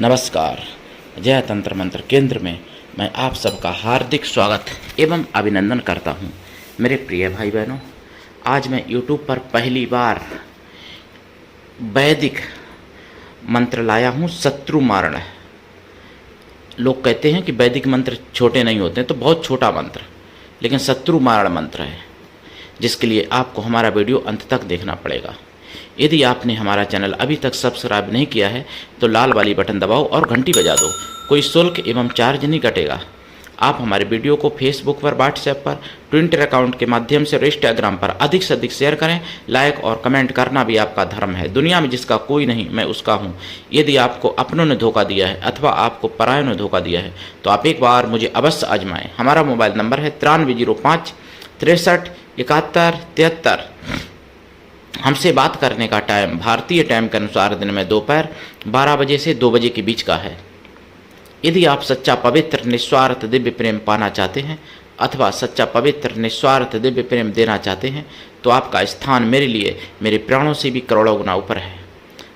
नमस्कार। जय तंत्र मंत्र केंद्र में मैं आप सबका हार्दिक स्वागत एवं अभिनंदन करता हूं। मेरे प्रिय भाई बहनों, आज मैं YouTube पर पहली बार वैदिक मंत्र लाया हूं, शत्रु मारण। लोग कहते हैं कि वैदिक मंत्र छोटे नहीं होते, तो बहुत छोटा मंत्र, लेकिन शत्रु मारण मंत्र है, जिसके लिए आपको हमारा वीडियो अंत तक देखना पड़ेगा। यदि आपने हमारा चैनल अभी तक सब्सक्राइब नहीं किया है तो लाल वाली बटन दबाओ और घंटी बजा दो। कोई शुल्क एवं चार्ज नहीं कटेगा। आप हमारे वीडियो को फेसबुक पर, व्हाट्सएप पर, ट्विटर अकाउंट के माध्यम से और इंस्टाग्राम पर अधिक से अधिक शेयर करें। लाइक और कमेंट करना भी आपका धर्म है। दुनिया में जिसका कोई नहीं, मैं उसका हूँ। यदि आपको अपनों ने धोखा दिया है अथवा आपको परायों ने धोखा दिया है तो आप एक बार मुझे अवश्य आजमाएं। हमारा मोबाइल नंबर है 9305 63 71 73। हमसे बात करने का टाइम भारतीय टाइम के अनुसार दिन में दोपहर 12 बजे से 2 बजे के बीच का है। यदि आप सच्चा पवित्र निस्वार्थ दिव्य प्रेम पाना चाहते हैं अथवा सच्चा पवित्र निस्वार्थ दिव्य प्रेम देना चाहते हैं तो आपका स्थान मेरे लिए मेरे प्राणों से भी करोड़ों गुना ऊपर है।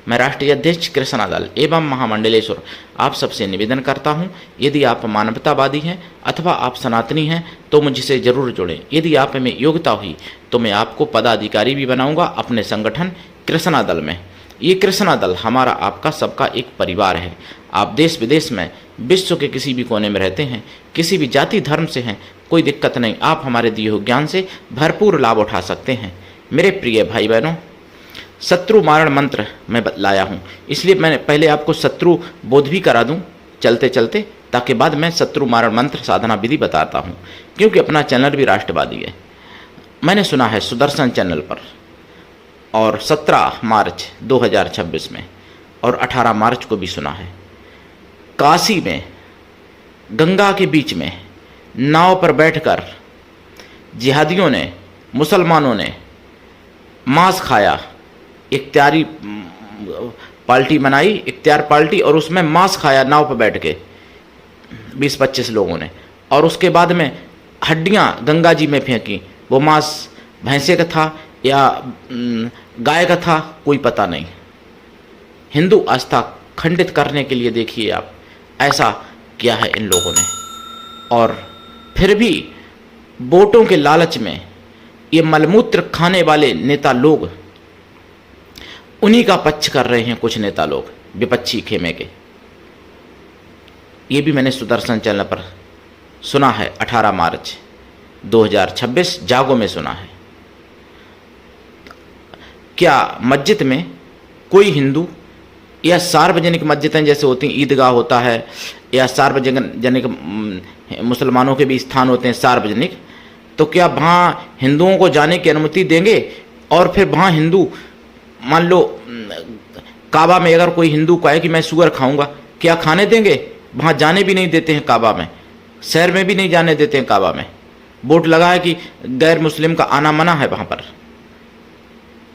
मैं राष्ट्रीय अध्यक्ष कृष्णा दल एवं महामंडलेश्वर आप सबसे निवेदन करता हूं, यदि आप मानवतावादी हैं अथवा आप सनातनी हैं तो मुझसे जरूर जुड़ें। यदि आप में योग्यता हुई तो मैं आपको पदाधिकारी भी बनाऊंगा अपने संगठन कृष्णा दल में। ये कृष्णा दल हमारा आपका सबका एक परिवार है। आप देश विदेश में, विश्व के किसी भी कोने में रहते हैं, किसी भी जाति धर्म से हैं, कोई दिक्कत नहीं। आप हमारे दिए हुए ज्ञान से भरपूर लाभ उठा सकते हैं। मेरे प्रिय भाई बहनों, शत्रु मारण मंत्र मैं लाया हूँ, इसलिए मैंने पहले आपको शत्रु बोध भी करा दूँ चलते चलते, ताकि बाद में शत्रु मारण मंत्र साधना विधि बताता हूँ, क्योंकि अपना चैनल भी राष्ट्रवादी है। मैंने सुना है सुदर्शन चैनल पर, और 17 मार्च 2026 में और 18 मार्च को भी सुना है, काशी में गंगा के बीच में नाव पर बैठकर जिहादियों ने, मुसलमानों ने मांस खाया। इख्तियारी पार्टी बनाई, इख्तियार पार्टी, और उसमें मांस खाया नाव पर बैठ के 20-25 लोगों ने, और उसके बाद में हड्डियां गंगा जी में फेंकी। वो मांस भैंसे का था या गाय का था, कोई पता नहीं। हिंदू आस्था खंडित करने के लिए देखिए आप, ऐसा किया है इन लोगों ने। और फिर भी वोटों के लालच में ये मलमूत्र खाने वाले नेता लोग उन्हीं का पक्ष कर रहे हैं। कुछ नेता लोग विपक्षी खेमे के, ये भी मैंने सुदर्शन चैनल पर सुना है। 18 मार्च 2026 जागो में सुना है। क्या मस्जिद में कोई हिंदू या सार्वजनिक मस्जिदें जैसे होती हैं, ईदगाह होता है या सार्वजनिक मुसलमानों के भी स्थान होते हैं सार्वजनिक, तो क्या वहाँ हिंदुओं को जाने की अनुमति देंगे? और फिर वहाँ हिंदू, मान लो काबा में अगर कोई हिंदू कहे कि मैं सुअर खाऊंगा, क्या खाने देंगे? वहाँ जाने भी नहीं देते हैं काबा में, शहर में भी नहीं जाने देते हैं काबा में। बोर्ड लगा है कि गैर मुस्लिम का आना मना है वहाँ पर।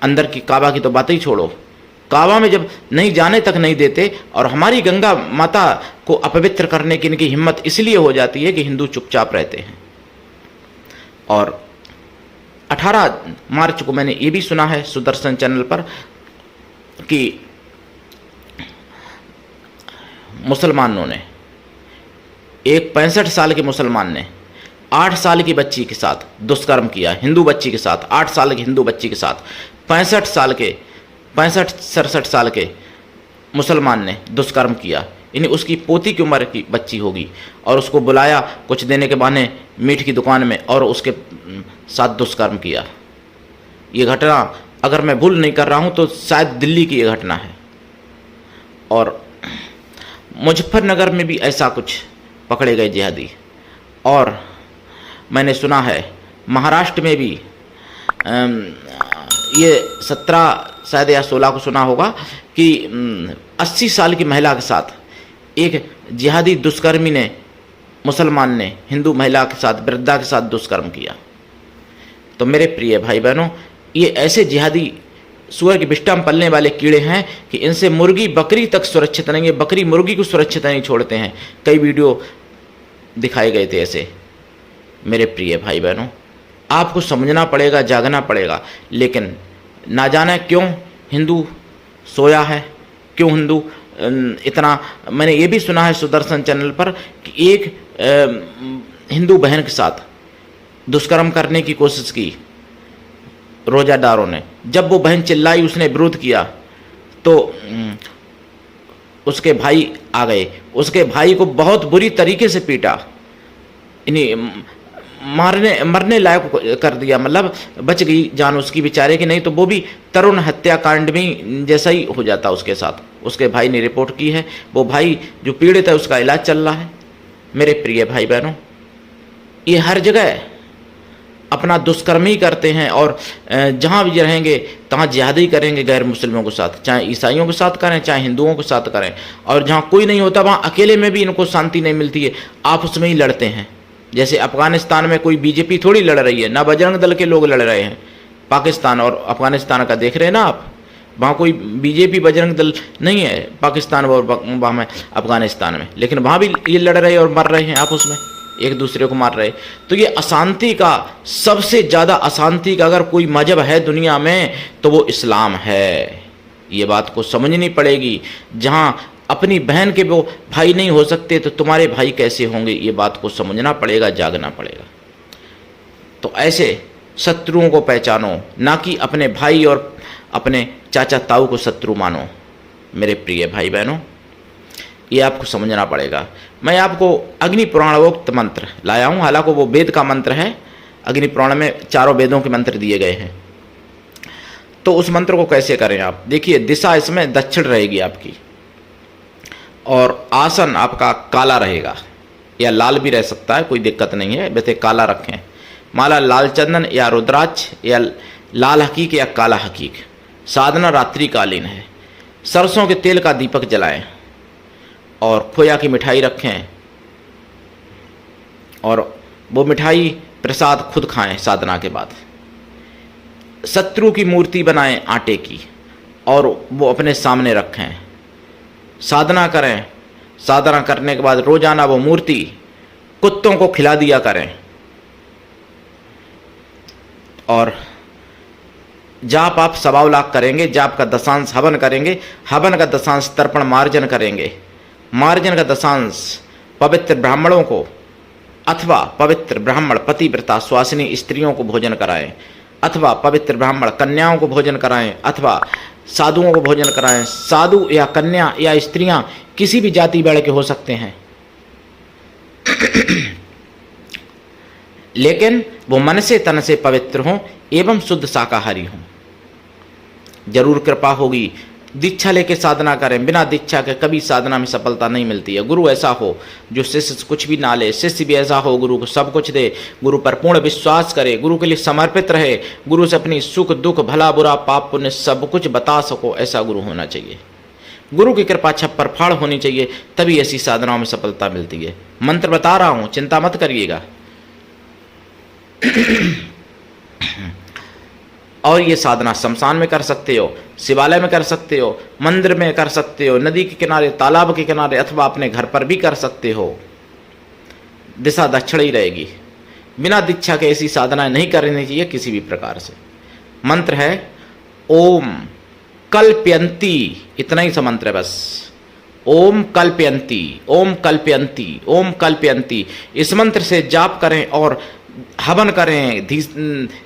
अंदर की काबा की तो बात ही छोड़ो, काबा में जब नहीं जाने तक नहीं देते, और हमारी गंगा माता को अपवित्र करने की इनकी हिम्मत इसलिए हो जाती है कि हिंदू चुपचाप रहते हैं। और 18 मार्च को मैंने ये भी सुना है सुदर्शन चैनल पर कि मुसलमानों ने, एक 65 साल के मुसलमान ने 8 साल की बच्ची के साथ दुष्कर्म किया। हिंदू बच्ची के साथ, 8 साल की हिंदू बच्ची के साथ 65-67 साल के मुसलमान ने दुष्कर्म किया। यानी उसकी पोती की उम्र की बच्ची होगी, और उसको बुलाया कुछ देने के बहाने मीट की दुकान में, और उसके साथ दुष्कर्म किया। ये घटना अगर मैं भूल नहीं कर रहा हूँ तो शायद दिल्ली की ये घटना है। और मुजफ्फरनगर में भी ऐसा कुछ पकड़े गए जिहादी। और मैंने सुना है महाराष्ट्र में भी ये 17 शायद या 16 को सुना होगा कि 80 साल की महिला के साथ एक जिहादी दुष्कर्मी ने, मुसलमान ने हिंदू महिला के साथ, वृद्धा के साथ दुष्कर्म किया। तो मेरे प्रिय भाई बहनों, ये ऐसे जिहादी सूअर की विष्ठा में पलने वाले कीड़े हैं कि इनसे मुर्गी बकरी तक सुरक्षित नहीं है। बकरी मुर्गी को सुरक्षित नहीं छोड़ते हैं। कई वीडियो दिखाए गए थे ऐसे। मेरे प्रिय भाई बहनों, आपको समझना पड़ेगा, जागना पड़ेगा। लेकिन ना जाने क्यों हिंदू सोया है, क्यों हिंदू इतना मैंने ये भी सुना है सुदर्शन चैनल पर कि एक हिंदू बहन के साथ दुष्कर्म करने की कोशिश की रोजादारों ने। जब वो बहन चिल्लाई, उसने विरोध किया, तो उसके भाई आ गए, उसके भाई को बहुत बुरी तरीके से पीटा, इन्हीं मरने लायक कर दिया, मतलब बच गई जान उसकी बेचारे की, नहीं तो वो भी तरुण हत्याकांड में जैसा ही हो जाता उसके साथ। उसके भाई ने रिपोर्ट की है, वो भाई जो पीड़ित है उसका इलाज चल रहा है। मेरे प्रिय भाई बहनों, ये हर जगह अपना दुष्कर्म ही करते हैं, और जहाँ भी रहेंगे तहाँ जिहादी करेंगे गैर मुस्लिमों के साथ, चाहे ईसाइयों के साथ करें चाहे हिंदुओं के साथ करें। और जहाँ कोई नहीं होता वहाँ अकेले में भी इनको शांति नहीं मिलती है, आपस में ही लड़ते हैं। जैसे अफगानिस्तान में कोई बीजेपी थोड़ी लड़ रही है, ना बजरंग दल के लोग लड़ रहे हैं। पाकिस्तान और अफगानिस्तान का देख रहे हैं ना आप, वहाँ कोई बीजेपी बजरंग दल नहीं है पाकिस्तान और वहाँ में अफगानिस्तान में, लेकिन वहाँ भी ये लड़ रहे हैं और मर रहे हैं आपस में, एक दूसरे को मार रहे। तो ये अशांति का, सबसे ज़्यादा अशांति का अगर कोई मजहब है दुनिया में तो वो इस्लाम है। ये बात को समझनी पड़ेगी। जहाँ अपनी बहन के वो भाई नहीं हो सकते तो तुम्हारे भाई कैसे होंगे, ये बात को समझना पड़ेगा, जागना पड़ेगा। तो ऐसे शत्रुओं को पहचानो, ना कि अपने भाई और अपने चाचा ताऊ को शत्रु मानो। मेरे प्रिय भाई बहनों, ये आपको समझना पड़ेगा। मैं आपको अग्नि पुराणोक्त मंत्र लाया हूँ, हालांकि वो वेद का मंत्र है। अग्नि पुराण में चारों वेदों के मंत्र दिए गए हैं। तो उस मंत्र को कैसे करें आप देखिए। दिशा इसमें दक्षिण रहेगी आपकी, और आसन आपका काला रहेगा, या लाल भी रह सकता है, कोई दिक्कत नहीं है, वैसे काला रखें। माला लाल चंदन या रुद्राक्ष या लाल हकीक या काला हकीक। साधना रात्रिकालीन है। सरसों के तेल का दीपक जलाएं और खोया की मिठाई रखें, और वो मिठाई प्रसाद खुद खाएं साधना के बाद। शत्रु की मूर्ति बनाएं आटे की, और वो अपने सामने रखें। साधना करें। साधना करने के बाद रोजाना वो मूर्ति कुत्तों को खिला दिया करें। और जाप आप 1.25 लाख करेंगे। जाप का दशांश हवन करेंगे। हवन का दशांश तर्पण मार्जन करेंगे। मार्जन का दशांश पवित्र ब्राह्मणों को अथवा पवित्र ब्राह्मण पतिव्रता स्वासिनी स्त्रियों को भोजन कराएं, अथवा पवित्र ब्राह्मण कन्याओं को भोजन कराएं, अथवा साधुओं को भोजन कराएं। साधु या कन्या या स्त्रियां किसी भी जाति वर्ण के हो सकते हैं, लेकिन वो मन से तन से पवित्र हों एवं शुद्ध शाकाहारी हों। जरूर कृपा होगी। दीक्षा लेके साधना करें। बिना दीक्षा के कभी साधना में सफलता नहीं मिलती है। गुरु ऐसा हो जो शिष्य से कुछ भी ना ले, शिष्य भी ऐसा हो गुरु को सब कुछ दे, गुरु पर पूर्ण विश्वास करे, गुरु के लिए समर्पित रहे, गुरु से अपनी सुख दुख भला बुरा पाप पुण्य सब कुछ बता सको, ऐसा गुरु होना चाहिए। गुरु की कृपा छप्पर फाड़ होनी चाहिए, तभी ऐसी साधनाओं में सफलता मिलती है। मंत्र बता रहा हूं, चिंता मत करिएगा। और ये साधना शमशान में कर सकते हो, शिवालय में कर सकते हो, मंदिर में कर सकते हो, नदी के किनारे, तालाब के किनारे, अथवा अपने घर पर भी कर सकते हो। दिशा दक्षिण ही रहेगी। बिना दीक्षा के ऐसी साधनाएं नहीं करनी चाहिए किसी भी प्रकार से। मंत्र है ओम कल्प्यंती, इतना ही सा मंत्र है बस। ओम कल्प्यंती, ओम कल्प्यंती, ओम कल्प्यंती। इस मंत्र से जाप करें और हवन करें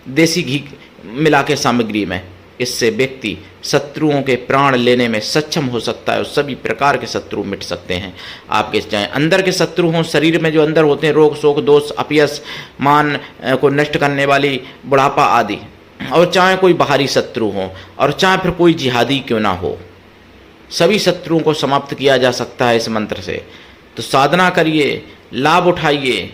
देसी घी मिला के सामग्री में। इससे व्यक्ति शत्रुओं के प्राण लेने में सक्षम हो सकता है और सभी प्रकार के शत्रु मिट सकते हैं आपके। चाहे अंदर के शत्रु हों, शरीर में जो अंदर होते हैं, रोग शोक दोष अपयस मान को नष्ट करने वाली बुढ़ापा आदि, और चाहे कोई बाहरी शत्रु हो, और चाहे फिर कोई जिहादी क्यों ना हो, सभी शत्रुओं को समाप्त किया जा सकता है इस मंत्र से। तो साधना करिए, लाभ उठाइए।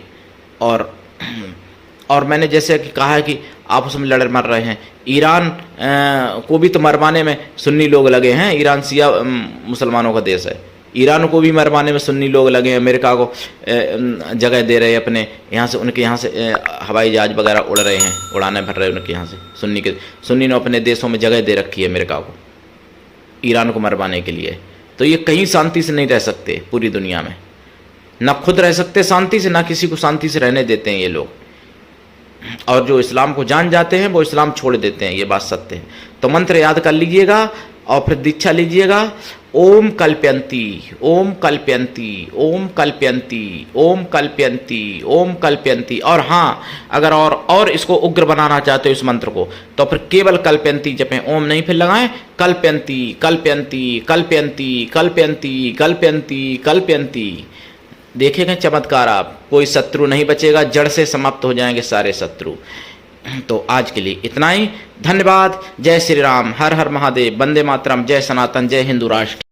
और मैंने जैसे कि कहा है कि आपस में लड़ मर रहे हैं। ईरान को भी तो मरवाने में सुन्नी लोग लगे हैं। ईरान शिया मुसलमानों का देश है। ईरान को भी मरवाने में सुन्नी लोग लगे हैं। अमेरिका को जगह दे रहे हैं अपने यहाँ से, उनके यहाँ से हवाई जहाज वगैरह उड़ रहे हैं, उड़ाने भर रहे हैं उनके यहाँ से। सुन्नी ने अपने देशों में जगह दे रखी है अमेरिका को, ईरान को मरवाने के लिए। तो ये कहीं शांति से नहीं रह सकते पूरी दुनिया में, ना खुद रह सकते शांति से, ना किसी को शांति से रहने देते हैं ये लोग। और जो इस्लाम को जान जाते हैं वो इस्लाम छोड़ देते हैं, ये बात सत्य है। तो मंत्र याद कर लीजिएगा और फिर दीक्षा लीजिएगा ओम कल्प्यंती, ओम कल्प्यंती, ओम कल्प्यंती, ओम कल्प्यंती, ओम कल्प्यंती। और हाँ, अगर और इसको उग्र बनाना चाहते हो इस मंत्र को, तो फिर केवल कल्प्यंती जपें, ओम नहीं फिर लगाएं, कल्प्यंती कल्प्यंती कल्प्यंती कल्प्यंती कल्प्यंती कल्प्यंती। देखेंगे चमत्कार आप, कोई शत्रु नहीं बचेगा, जड़ से समाप्त हो जाएंगे सारे शत्रु। तो आज के लिए इतना ही, धन्यवाद। जय श्री राम, हर हर महादेव, वंदे मातरम, जय सनातन, जय हिंदू राष्ट्र।